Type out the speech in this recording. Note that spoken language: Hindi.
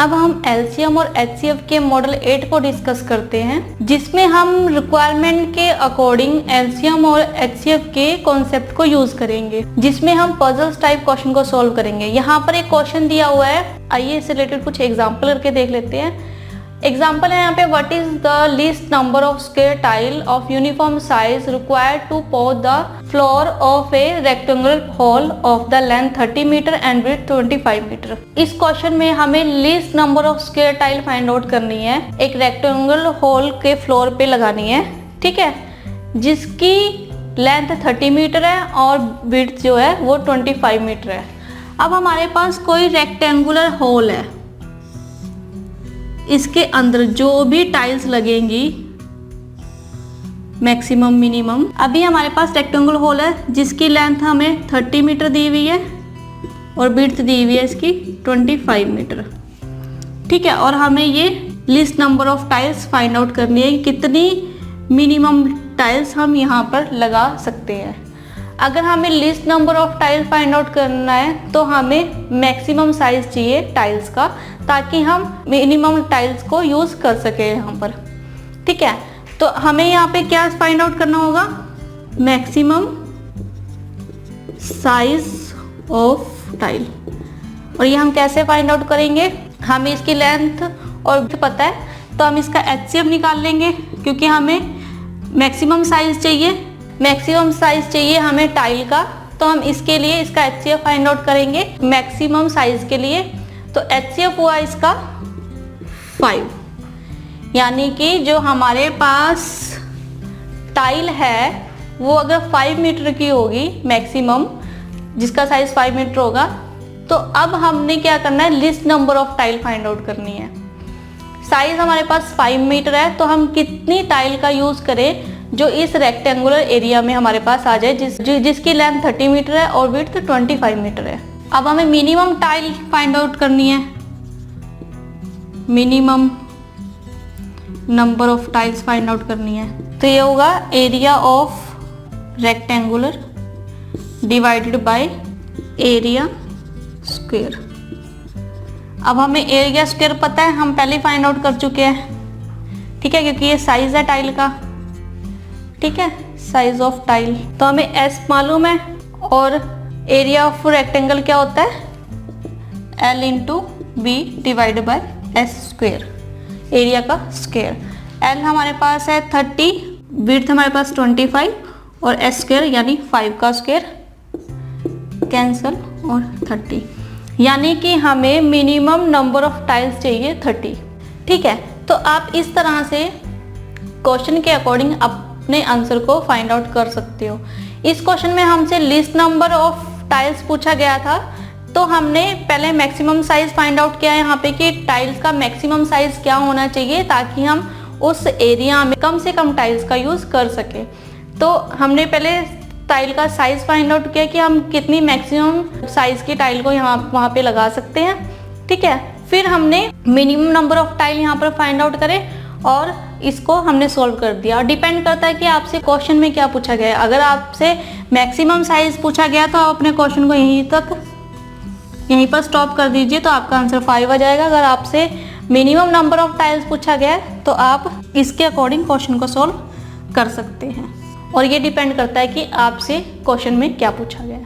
अब हम LCM और HCF के मॉडल 8 को डिस्कस करते हैं, जिसमें हम रिक्वायरमेंट के अकॉर्डिंग LCM और HCF के कॉन्सेप्ट को यूज करेंगे, जिसमें हम पजल्स टाइप क्वेश्चन को सॉल्व करेंगे। यहाँ पर एक क्वेश्चन दिया हुआ है, आइए इससे रिलेटेड कुछ एग्जाम्पल करके देख लेते हैं। एग्जाम्पल है यहाँ पे, what is the least number of square tile of uniform size required to pose the floor of a rectangular hall of the length 30 metre and width 25 metre. इस क्वेश्चन में हमें least number of square tile find out करनी है, एक रेक्टेंगुलर हॉल के फ्लोर पे लगानी है, ठीक है, जिसकी लेंथ 30 मीटर है और विड्थ जो है वो 25 मीटर है। अब हमारे पास कोई रेक्टेंगुलर हॉल है, इसके अंदर जो भी टाइल्स लगेंगी मैक्सिमम मिनिमम, अभी हमारे पास रेक्टेंगुलर हॉल है जिसकी लेंथ हमें 30 मीटर दी हुई है और विड्थ दी हुई है इसकी 25 मीटर, ठीक है। और हमें ये list number of tiles find out करनी है, कितनी मिनिमम टाइल्स हम यहाँ पर लगा सकते हैं। अगर हमें list number of tiles find out करना है तो हमें मैक्सिमम साइज चाहिए टाइल्स का, ताकि हम मिनिमम टाइल्स को यूज कर सके यहाँ पर, ठीक है। तो हमें यहाँ पे क्या फाइंड आउट करना होगा, मैक्सिमम साइज ऑफ टाइल। और ये हम कैसे फाइंड आउट करेंगे, हमें इसकी लेंथ और विड्थ पता है तो हम इसका HCF निकाल लेंगे, क्योंकि हमें मैक्सिमम साइज चाहिए, मैक्सिमम साइज चाहिए हमें टाइल का, तो हम इसके लिए इसका HCF फाइंड आउट करेंगे मैक्सिमम साइज के लिए। तो HCF हुआ इसका 5, यानी कि जो हमारे पास टाइल है वो अगर 5 मीटर की होगी मैक्सिमम, जिसका साइज 5 मीटर होगा, तो अब हमने क्या करना है, list number of tile find out करनी है। साइज हमारे पास 5 मीटर है, तो हम कितनी टाइल का यूज करें जो इस रेक्टेंगुलर एरिया में हमारे पास आ जाए, जिसकी लेंथ 30 मीटर है और विड्थ 25 मीटर है। अब हमें मिनिमम टाइल फाइंड आउट करनी है, minimum number of tiles find out करनी है। तो ये होगा area of rectangular divided by area square. अब हमें एरिया स्क्वायर पता है, हम पहले फाइंड आउट कर चुके हैं, ठीक है, क्योंकि ये साइज है टाइल का, ठीक है, साइज ऑफ टाइल। तो हमें S मालूम है और एरिया ऑफ रेक्टेंगल क्या होता है, L into B divide by S square, area का स्क्वेयर। L हमारे पास है 30, विड्थ हमारे पास 25 और S स्क्वेयर यानी 5 का स्क्वेयर, कैंसल और 30, यानी कि हमें मिनिमम नंबर ऑफ टाइल्स चाहिए 30, ठीक है। तो आप इस तरह से क्वेश्चन के अकॉर्डिंग अपने आंसर को फाइंड आउट कर सकते हो। इस क्वेश्चन में हमसे लिस्ट नंबर ऑफ टाइल्स पूछा गया था, तो हमने पहले मैक्सिमम साइज फाइंड आउट किया है यहाँ पे कि टाइल्स का मैक्सिमम साइज क्या होना चाहिए, ताकि हम उस एरिया में कम से कम टाइल्स का यूज कर सके। तो हमने पहले टाइल का साइज फाइंड आउट किया कि हम कितनी मैक्सिमम साइज की टाइल को वहाँ पे लगा सकते हैं, ठीक है। फिर हमने मिनिमम नंबर ऑफ टाइल यहाँ पर फाइंड आउट करे और इसको हमने सॉल्व कर दिया। डिपेंड करता है कि आपसे क्वेश्चन में क्या पूछा गया है। अगर आपसे मैक्सिमम साइज पूछा गया तो आप अपने क्वेश्चन को यहीं पर स्टॉप कर दीजिए, तो आपका आंसर 5 आ जाएगा। अगर आपसे मिनिमम नंबर ऑफ टाइल्स पूछा गया है तो आप इसके अकॉर्डिंग क्वेश्चन को सॉल्व कर सकते हैं। और ये डिपेंड करता है कि आपसे क्वेश्चन में क्या पूछा गया है।